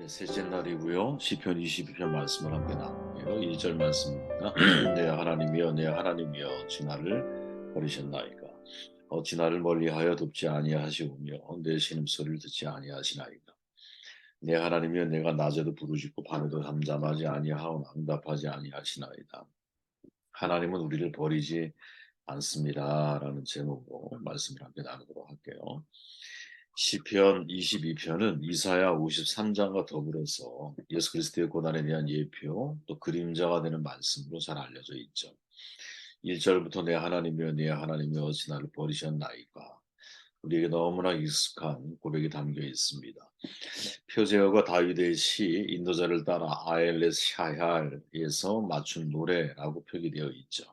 셋째 날이고요. 시편 22편 말씀을 함께 나눌게요. 1절 말씀입니다. 내 하나님이여 내 하나님이여 어찌 나를 버리셨나이까. 어찌 나를 멀리하여 돕지 아니하시오며 내 신음소리를 듣지 아니하시나이까. 내 하나님이여 내가 낮에도 부르짖고 밤에도 잠잠하지 아니하오나 응답하지 아니하시나이다. 하나님은 우리를 버리지 않습니다. 라는 제목으로 말씀을 함께 나누도록 할게요. 시편 22편은 이사야 53장과 더불어서 예수 그리스도의 고난에 대한 예표, 또 그림자가 되는 말씀으로 잘 알려져 있죠. 1절부터 내 하나님이여 내 하나님이여 어찌 나를 버리셨나이까. 우리에게 너무나 익숙한 고백이 담겨 있습니다. 표제어가 다윗의 시 인도자를 따라 아엘렛 샤얄에서 맞춘 노래라고 표기되어 있죠.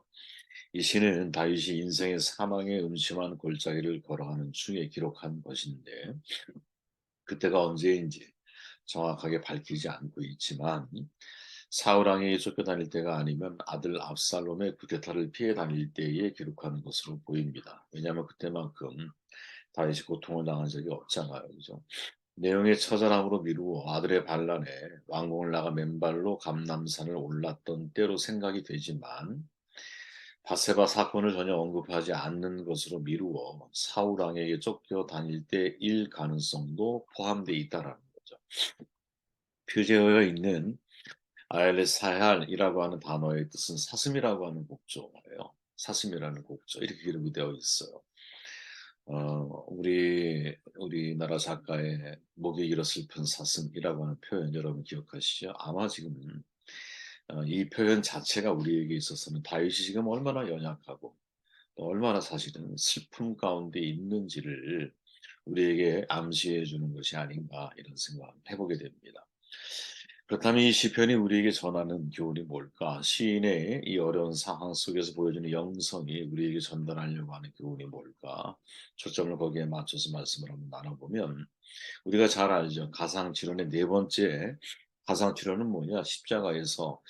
이 시는 다윗이 인생의 사망의 음침한 골짜기를 걸어가는 중에 기록한 것인데 그때가 언제인지 정확하게 밝히지 않고 있지만 사울 왕에게 쫓겨다닐 때가 아니면 아들 압살롬의 쿠데타를 피해 다닐 때에 기록하는 것으로 보입니다. 왜냐하면 그때만큼 다윗이 고통을 당한 적이 없잖아요. 그죠? 내용의 처절함으로 미루어 아들의 반란에 왕궁을 나가 맨발로 감람산을 올랐던 때로 생각이 되지만 바세바 사건을 전혀 언급하지 않는 것으로 미루어 사울 왕에게 쫓겨 다닐 때일 가능성도 포함되어 있다라는 거죠. 표제어에 있는 아엘렛 사할이라고 하는 단어의 뜻은 사슴이라고 하는 곡조예요. 사슴이라는 곡조 이렇게 기록이 되어 있어요. 우리나라 작가의 목에 길어 슬픈 사슴이라고 하는 표현 여러분 기억하시죠? 아마 지금 이 표현 자체가 우리에게 있어서는 다윗이 지금 얼마나 연약하고 또 얼마나 사실은 슬픔 가운데 있는지를 우리에게 암시해 주는 것이 아닌가 이런 생각을 해보게 됩니다. 그렇다면 이 시편이 우리에게 전하는 교훈이 뭘까? 시인의 이 어려운 상황 속에서 보여주는 영성이 우리에게 전달하려고 하는 교훈이 뭘까? 초점을 거기에 맞춰서 말씀을 한번 나눠보면 우리가 잘 알죠. 가상치론의 네 번째 가상치론은 뭐냐? 십자가에서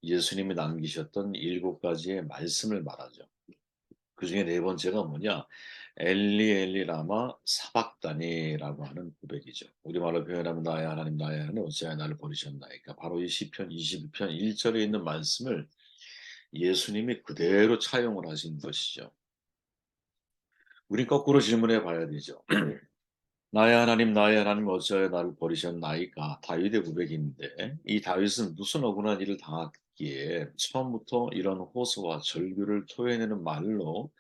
예수님이 남기셨던 일곱 가지의 말씀을 말하죠. 그 중에 네 번째가 뭐냐? 엘리 엘리 라마 사박다니라고 하는 고백이죠. 우리말로 표현하면 나의 하나님 나의 하나님 어찌하여 나를 버리셨나이까. 바로 이 시편 22편 1절에 있는 말씀을 예수님이 그대로 차용을 하신 것이죠. 우리 거꾸로 질문해 봐야 되죠. 나의 하나님 어찌하여 나를 버리셨나이까. 다윗의 고백인데 이 다윗은 무슨 억울한 일을 당했기에 처음부터 이런 호소와 절규를 토해내는 말로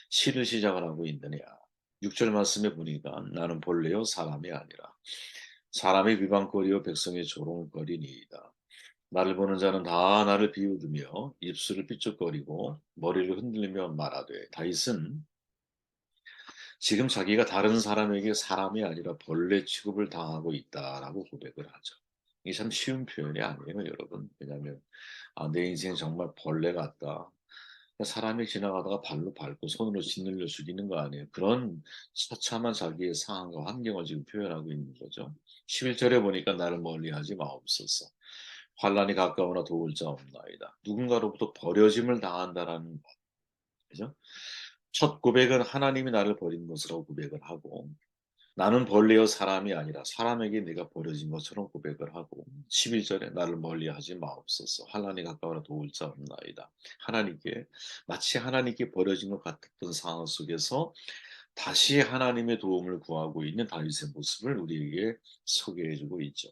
시를 시작을 하고 있느냐. 6절 말씀에 보니까 나는 본래요 사람이 아니라 사람의 비방거리요 백성의 조롱거리니이다. 나를 보는 자는 다 나를 비웃으며 입술을 삐죽거리고 머리를 흔들며 말하되 다윗은 지금 자기가 다른 사람에게 사람이 아니라 벌레 취급을 당하고 있다라고 고백을 하죠. 이게 참 쉬운 표현이 아니에요, 여러분. 왜냐하면 내 인생 정말 벌레 같다. 사람이 지나가다가 발로 밟고 손으로 짓눌려 죽이는 거 아니에요. 그런 처참한 자기의 상황과 환경을 지금 표현하고 있는 거죠. 11절에 보니까 나를 멀리하지 마옵소서. 환란이 가까우나 도울 자 없나이다. 누군가로부터 버려짐을 당한다라는 것. 그죠? 첫 고백은 하나님이 나를 버린 것이라고 고백을 하고 나는 벌레여 사람이 아니라 사람에게 내가 버려진 것처럼 고백을 하고 11절에 나를 멀리하지 마옵소서 환난이 가까우나 도울 자 없나이다. 하나님께 마치 하나님께 버려진 것 같았던 상황 속에서 다시 하나님의 도움을 구하고 있는 다윗의 모습을 우리에게 소개해 주고 있죠.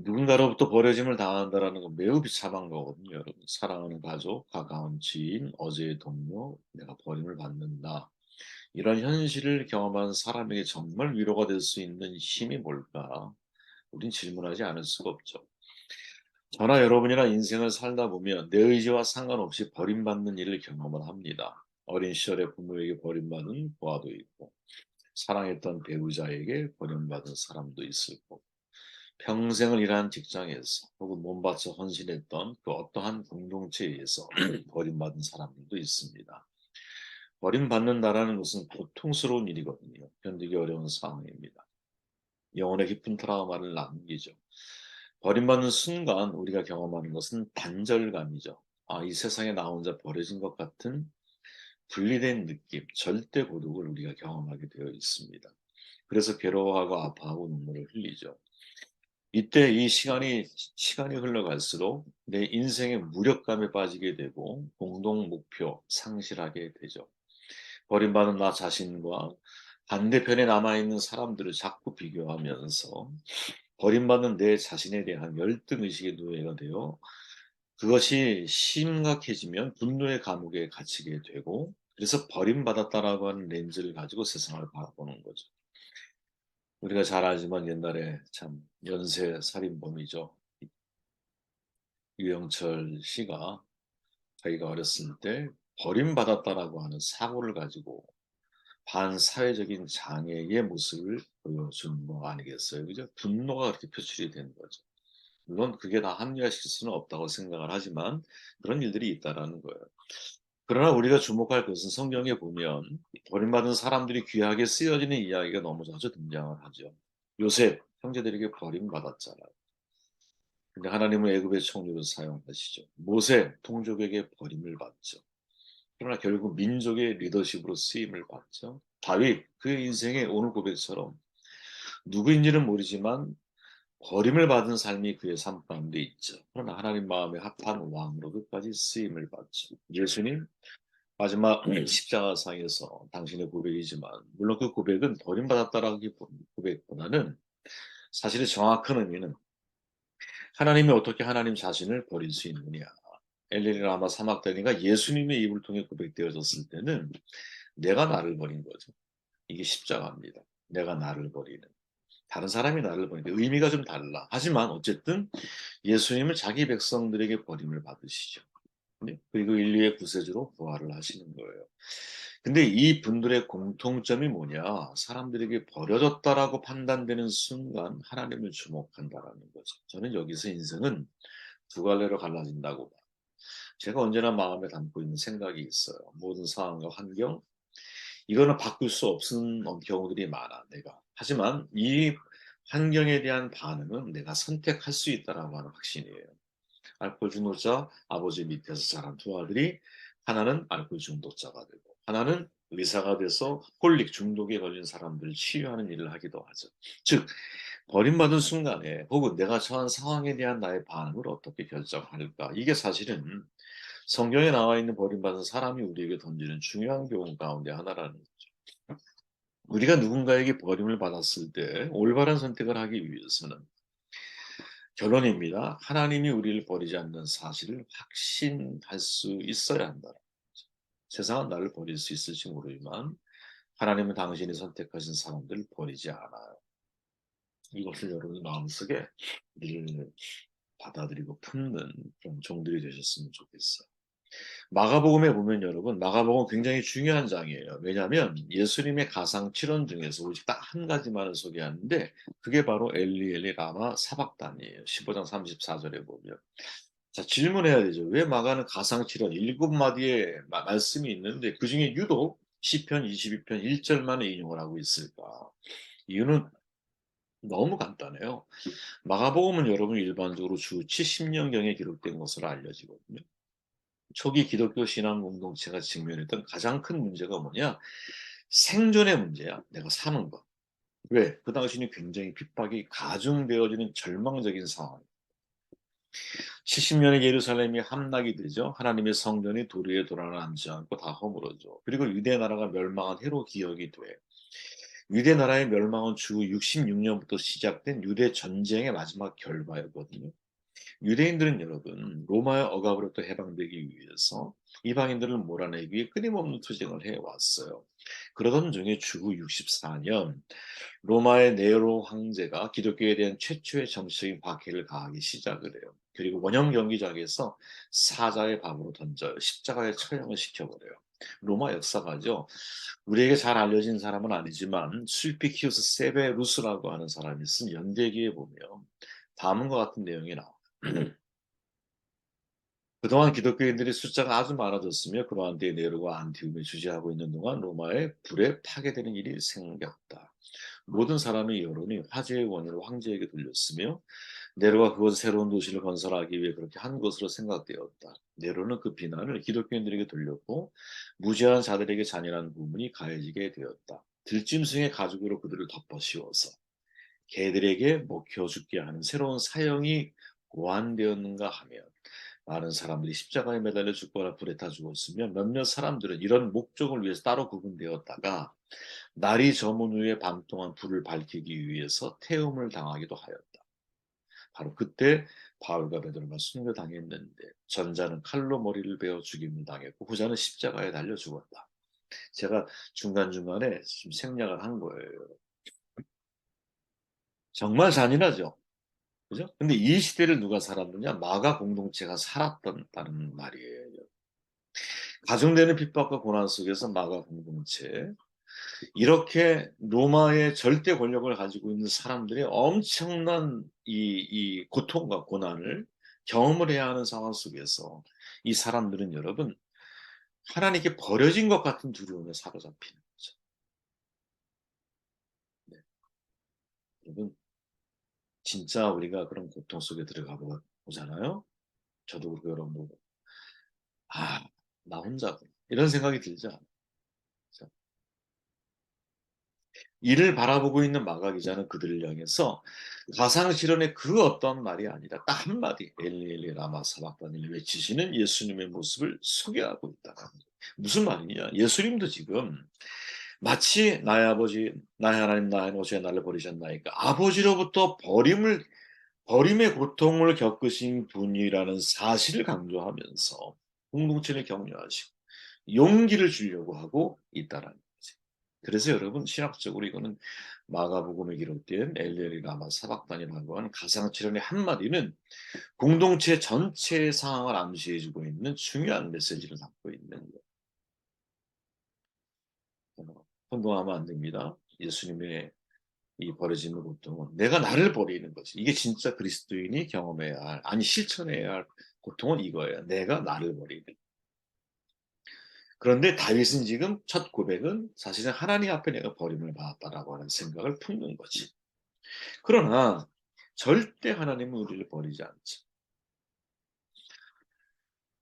누군가로부터 버려짐을 당한다라는 건 매우 비참한 거거든요, 여러분. 사랑하는 가족, 가까운 지인, 어제의 동료, 내가 버림을 받는다. 이런 현실을 경험한 사람에게 정말 위로가 될 수 있는 힘이 뭘까? 우린 질문하지 않을 수가 없죠. 저나 여러분이나 인생을 살다 보면 내 의지와 상관없이 버림받는 일을 경험을 합니다. 어린 시절에 부모에게 버림받은 부하도 있고, 사랑했던 배우자에게 버림받은 사람도 있을 거고, 평생을 일한 직장에서 혹은 몸바쳐 헌신했던 그 어떠한 공동체에서 버림받은 사람들도 있습니다. 버림받는다라는 것은 고통스러운 일이거든요. 견디기 어려운 상황입니다. 영혼의 깊은 트라우마를 남기죠. 버림받는 순간 우리가 경험하는 것은 단절감이죠. 이 세상에 나 혼자 버려진 것 같은 분리된 느낌, 절대 고독을 우리가 경험하게 되어 있습니다. 그래서 괴로워하고 아파하고 눈물을 흘리죠. 이때 이 시간이 흘러갈수록 내 인생의 무력감에 빠지게 되고 공동 목표 상실하게 되죠. 버림받은 나 자신과 반대편에 남아있는 사람들을 자꾸 비교하면서 버림받은 내 자신에 대한 열등의식의 노예가 되어 그것이 심각해지면 분노의 감옥에 갇히게 되고 그래서 버림받았다라고 하는 렌즈를 가지고 세상을 바라보는 거죠. 우리가 잘 알지만 옛날에 참 연쇄 살인범이죠. 유영철 씨가 자기가 어렸을 때 버림받았다라고 하는 사고를 가지고 반사회적인 장애의 모습을 보여준 거 아니겠어요? 그죠? 분노가 그렇게 표출이 되는 거죠. 물론 그게 다 합리화시킬 수는 없다고 생각을 하지만 그런 일들이 있다라는 거예요. 그러나 우리가 주목할 것은 성경에 보면 버림받은 사람들이 귀하게 쓰여지는 이야기가 너무 자주 등장을 하죠. 요셉 형제들에게 버림받았잖아요. 근데 하나님은 애굽의 총리로 사용하시죠. 모세 통족에게 버림을 받죠. 그러나 결국 민족의 리더십으로 쓰임을 받죠. 다윗 그의 인생의 오늘 고백처럼 누구인지는 모르지만 버림을 받은 삶이 그의 삶 가운데 있죠. 그러나 하나님 마음에 합한 왕으로 끝까지 쓰임을 받죠. 예수님 마지막 십자가상에서 당신의 고백이지만 물론 그 고백은 버림받았다라는 고백보다는 사실의 정확한 의미는 하나님이 어떻게 하나님 자신을 버릴 수 있느냐. 엘리리 라마 사막다니가 예수님의 입을 통해 고백되어졌을 때는 내가 나를 버린 거죠. 이게 십자가입니다. 내가 나를 버리는. 다른 사람이 나를 버리는데 의미가 좀 달라. 하지만 어쨌든 예수님은 자기 백성들에게 버림을 받으시죠. 네? 그리고 인류의 구세주로 부활을 하시는 거예요. 근데 이 분들의 공통점이 뭐냐? 사람들에게 버려졌다라고 판단되는 순간 하나님을 주목한다라는 거죠. 저는 여기서 인생은 두 갈래로 갈라진다고 봐요. 제가 언제나 마음에 담고 있는 생각이 있어요. 모든 상황과 환경, 이거는 바꿀 수 없는 경우들이 많아, 내가. 하지만 이 환경에 대한 반응은 내가 선택할 수 있다라고 하는 확신이에요. 알코올 중독자 아버지 밑에서 자란 두 아들이 하나는 알코올 중독자가 되고 하나는 의사가 돼서 홀릭 중독에 걸린 사람들을 치유하는 일을 하기도 하죠. 즉 버림받은 순간에 혹은 내가 처한 상황에 대한 나의 반응을 어떻게 결정할까? 이게 사실은 성경에 나와 있는 버림받은 사람이 우리에게 던지는 중요한 교훈 가운데 하나라는 거죠. 우리가 누군가에게 버림을 받았을 때 올바른 선택을 하기 위해서는 결론입니다. 하나님이 우리를 버리지 않는 사실을 확신할 수 있어야 한다. 세상은 나를 버릴 수 있을지 모르지만 하나님은 당신이 선택하신 사람들을 버리지 않아요. 이것을 여러분 마음속에 늘 받아들이고 품는 그런 종들이 되셨으면 좋겠어요. 마가복음에 보면 여러분, 마가복음 굉장히 중요한 장이에요. 왜냐하면 예수님의 가상 7원 중에서 오직 딱 한 가지만을 소개하는데 그게 바로 엘리 엘리 라마 사박단이에요. 15장 34절에 보면. 자, 질문해야 되죠. 왜 마가는 가상 7원 7마디의 말씀이 있는데 그중에 유독 시편 22편 1절만을 인용을 하고 있을까? 이유는 너무 간단해요. 마가복음은 여러분 일반적으로 주 70년경에 기록된 것으로 알려지거든요. 초기 기독교 신앙 공동체가 직면했던 가장 큰 문제가 뭐냐? 생존의 문제야. 내가 사는 거. 왜? 그 당시는 굉장히 핍박이 가중되어지는 절망적인 상황. 70년의 예루살렘이 함락이 되죠. 하나님의 성전이 도리에 돌아앉지 않고 다 허물어져. 그리고 유대 나라가 멸망한 해로 기억이 돼. 유대 나라의 멸망은 주 66년부터 시작된 유대 전쟁의 마지막 결과였거든요. 유대인들은 여러분 로마의 억압으로부터 해방되기 위해서 이방인들을 몰아내기 위해 끊임없는 투쟁을 해왔어요. 그러던 중에 주후 64년 로마의 네로 황제가 기독교에 대한 최초의 정치적인 박해를 가하기 시작을 해요. 그리고 원형 경기장에서 사자의 밥으로 던져요. 십자가에 처형을 시켜버려요. 로마 역사가죠. 우리에게 잘 알려진 사람은 아니지만 술피키우스 세베루스라고 하는 사람이 쓴 연대기에 보면 다음과 같은 내용이 나와요. 그동안 기독교인들이 숫자가 아주 많아졌으며 그 가운데 네로가 안티움을 주재하고 있는 동안 로마에 불에 파괴되는 일이 생겼다. 모든 사람의 여론이 화제의 원인을 황제에게 돌렸으며 네로가 그곳 새로운 도시를 건설하기 위해 그렇게 한 것으로 생각되었다. 네로는 그 비난을 기독교인들에게 돌렸고 무죄한 자들에게 잔인한 부분이 가해지게 되었다. 들짐승의 가죽으로 그들을 덮어 씌워서 개들에게 먹혀 죽게 하는 새로운 사형이 고안되었는가 하면 많은 사람들이 십자가에 매달려 죽거나 불에 타 죽었으면 몇몇 사람들은 이런 목적을 위해서 따로 구분되었다가 날이 저문 후에 밤 동안 불을 밝히기 위해서 태움을 당하기도 하였다. 바로 그때 바울과 베드로가 순교당했는데 전자는 칼로 머리를 베어 죽임을 당했고 후자는 십자가에 달려 죽었다. 제가 중간중간에 좀 생략을 한 거예요. 정말 잔인하죠. 그죠? 근데 이 시대를 누가 살았느냐? 마가 공동체가 살았다는 말이에요. 가중되는 핍박과 고난 속에서 마가 공동체, 이렇게 로마의 절대 권력을 가지고 있는 사람들이 엄청난 이 고통과 고난을 경험을 해야 하는 상황 속에서 이 사람들은 여러분 하나님께 버려진 것 같은 두려움에 사로잡히는 거죠. 네. 여러분 진짜 우리가 그런 고통 속에 들어가 보잖아요. 저도 그렇고 여러분도 아, 나 혼자구나 이런 생각이 들지 않아요. 그죠? 이를 바라보고 있는 마가 기자는 그들을 향해서 가상 실현의 그 어떤 말이 아니라 딱 한마디 엘리 엘리 라마 사박단을 외치시는 예수님의 모습을 소개하고 있다. 무슨 말이냐? 예수님도 지금 마치 나의 아버지, 나의 하나님, 나의 어제 나를 버리셨나이까 아버지로부터 버림의 고통을 겪으신 분이라는 사실을 강조하면서 공동체를 격려하시고 용기를 주려고 하고 있다라는 거지. 그래서 여러분 신학적으로 이거는 마가복음에 기록된 엘리엘이 라마 사박단이라고 하는 가상칠언의 한마디는 공동체 전체의 상황을 암시해주고 있는 중요한 메시지를 담고 있는 거예요. 혼동하면 안 됩니다. 예수님의 이 버려지는 고통은 내가 나를 버리는 거지. 이게 진짜 그리스도인이 경험해야 할, 아니 실천해야 할 고통은 이거예요. 내가 나를 버리는. 그런데 다윗은 지금 첫 고백은 사실은 하나님 앞에 내가 버림을 받았다라고 하는 생각을 품는 거지. 그러나 절대 하나님은 우리를 버리지 않죠.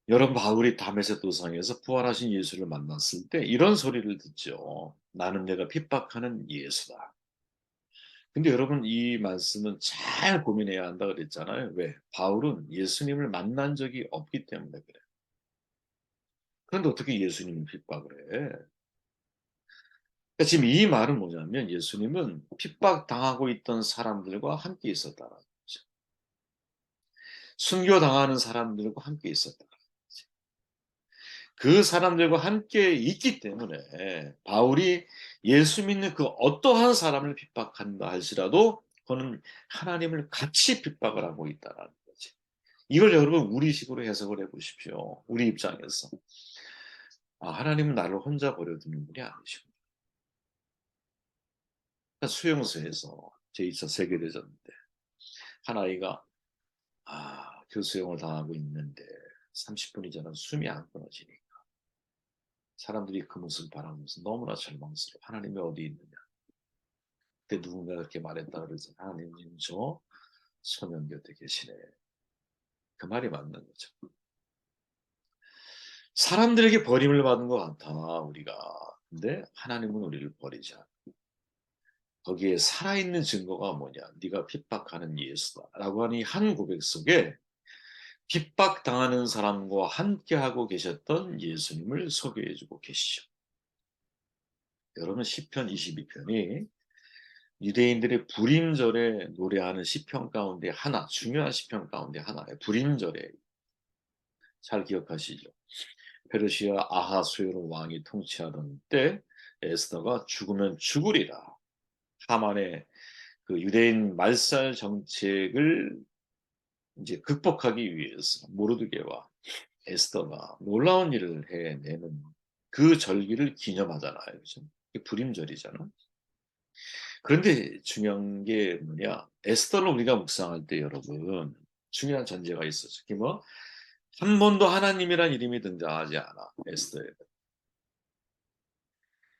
여러분 바울이 다메섹 도상에서 부활하신 예수를 만났을 때 이런 소리를 듣죠. 나는 내가 핍박하는 예수다. 근데 여러분 이 말씀은 잘 고민해야 한다 그랬잖아요. 왜? 바울은 예수님을 만난 적이 없기 때문에 그래. 그런데 어떻게 예수님을 핍박을 해? 그러니까 지금 이 말은 뭐냐면 예수님은 핍박당하고 있던 사람들과 함께 있었다는 거죠. 순교당하는 사람들과 함께 있었다. 그 사람들과 함께 있기 때문에 바울이 예수 믿는 그 어떠한 사람을 핍박한다 할지라도 그는 하나님을 같이 핍박을 하고 있다는 거지. 이걸 여러분 우리식으로 해석을 해 보십시오. 우리 입장에서. 아, 하나님은 나를 혼자 버려두는 분이 아니시구나. 그러니까 수용소에서 제2차 세계대전 때 한 아이가 교수형을 당하고 있는데 30분이 지나도 숨이 안 끊어지니까 사람들이 그 모습을 바라보면서 너무나 절망스러워. 하나님이 어디 있느냐. 그때 누군가 그렇게 말했다 그러죠. 하나님은 저 소년 곁에 계시네. 그 말이 맞는 거죠. 사람들에게 버림을 받은 것 같아 우리가. 근데 하나님은 우리를 버리지 않아. 거기에 살아있는 증거가 뭐냐. 네가 핍박하는 예수다라고 하는 이 한 고백 속에 핍박당하는 사람과 함께하고 계셨던 예수님을 소개해주고 계시죠. 여러분 시편 22편이 유대인들의 불임절에 노래하는 시편 가운데 하나, 중요한 시편 가운데 하나예요. 불임절에 잘 기억하시죠? 페르시아 아하수에로 왕이 통치하던 때 에스더가 죽으면 죽으리라. 하만의 그 유대인 말살 정책을 이제 극복하기 위해서 모르드게와 에스더가 놀라운 일을 해내는 그 절기를 기념하잖아요. 그죠? 이게 불임절이잖아. 그런데 중요한 게 뭐냐? 에스더를 우리가 묵상할 때 여러분 중요한 전제가 있었죠. 그게 뭐? 한 번도 하나님이란 이름이 등장하지 않아. 에스더에.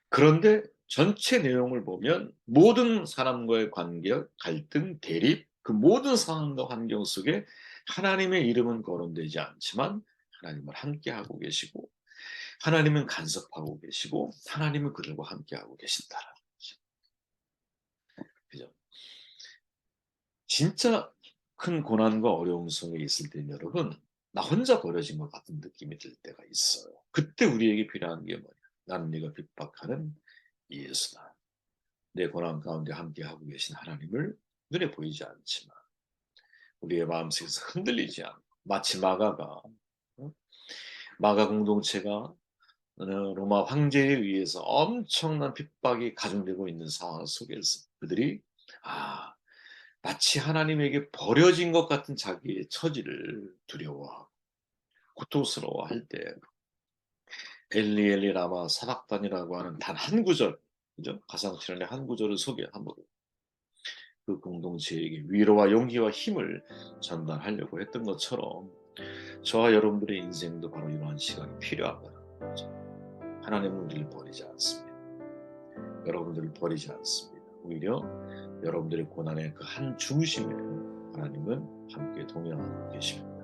그런데 전체 내용을 보면 모든 사람과의 관계, 갈등, 대립, 그 모든 상황과 환경 속에 하나님의 이름은 거론되지 않지만 하나님을 함께하고 계시고 하나님은 간섭하고 계시고 하나님은 그들과 함께하고 계신다라는 거죠. 그죠? 진짜 큰 고난과 어려움 속에 있을 때 여러분, 나 혼자 버려진 것 같은 느낌이 들 때가 있어요. 그때 우리에게 필요한 게 뭐냐? 나는 네가 핍박하는 예수다. 내 고난 가운데 함께하고 계신 하나님을 눈에 보이지 않지만 우리의 마음속에서 흔들리지 않고, 마치 마가가, 어? 마가 공동체가 로마 황제에 의해서 엄청난 핍박이 가중되고 있는 상황 속에서 그들이 아 마치 하나님에게 버려진 것 같은 자기의 처지를 두려워하고 고통스러워할 때 엘리 엘리 라마 사박단이라고 하는 단 한 구절, 그죠? 가상실현의 한 구절을 소개함으로 그 공동체에게 위로와 용기와 힘을 전달하려고 했던 것처럼 저와 여러분들의 인생도 바로 이러한 시간이 필요하다는 거죠. 하나님은 우리를 버리지 않습니다. 여러분들을 버리지 않습니다. 오히려 여러분들의 고난의 그 한 중심에 하나님은 함께 동행하고 계십니다.